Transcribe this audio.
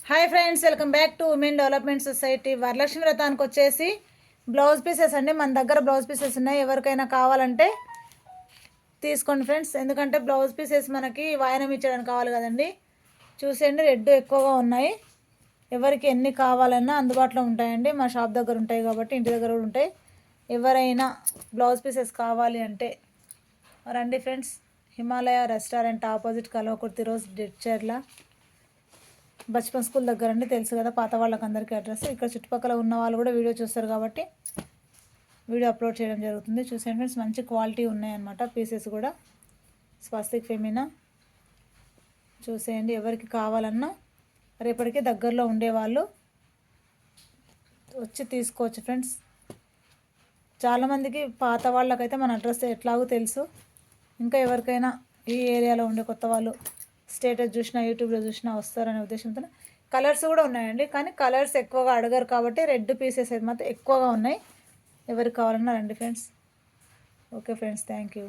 Hi friends, welcome back to women development society. Varalakshmi వ్రతానికి వచ్చేసి blouse pieces అండి. మన దగ్గర బ్లౌజ్ పీసెస్ ఉన్నాయి. ఎవరికైనా కావాలంటే తీసుకోండి ఫ్రెండ్స్. ఎందుకంటే బ్లౌజ్ పీసెస్ మనకి వాయనం ఇచ్చడానికి కావాలి కదండి. చూసేయండి, రెడ్ ఎక్కువగా ఉన్నాయి. ఎవరికి ఎన్ని కావాలన్నా అందుబాటులో ఉంటాయండి. మా షాప్ దగ్గర ఉంటాయి కాబట్టి ఇంటి దగ్గర కూడా ఉంటాయి. ఎవరైనా బ్లౌజ్ పీసెస్ కావాలి అంటే రండి friends. Himalaya restaurant opposite Kalwakurthy road, Jadcherla, Bachpan school దగ్గర అండి. తెలుసు కదా పాత వాళ్ళకి అందరికీ అడ్రస్. ఇక్కడ చుట్టుపక్కల ఉన్న వాళ్ళు కూడా వీడియో చూస్తారు కాబట్టి వీడియో అప్లోడ్ చేయడం జరుగుతుంది. చూసేయండి ఫ్రెండ్స్, మంచి క్వాలిటీ ఉన్నాయన్నమాట. పీసెస్ కూడా స్వస్తిక్ ఫెమినా. చూసేయండి, ఎవరికి కావాలన్నా రేపటికి దగ్గరలో ఉండేవాళ్ళు వచ్చి తీసుకోవచ్చు ఫ్రెండ్స్. చాలామందికి పాత వాళ్ళకైతే మన అడ్రస్ ఎట్లాగో తెలుసు. ఇంకా ఎవరికైనా ఈ ఏరియాలో ఉండే కొత్త వాళ్ళు స్టేటస్ చూసినా యూట్యూబ్లో చూసినా వస్తారనే ఉద్దేశంతో కలర్స్ కూడా ఉన్నాయండి. కానీ కలర్స్ ఎక్కువగా అడగరు కాబట్టి రెడ్ పీసెస్ అయితే మాత్రం ఎక్కువగా ఉన్నాయి. ఎవరికి కావాలన్నా రండి friends. Okay friends, thank you.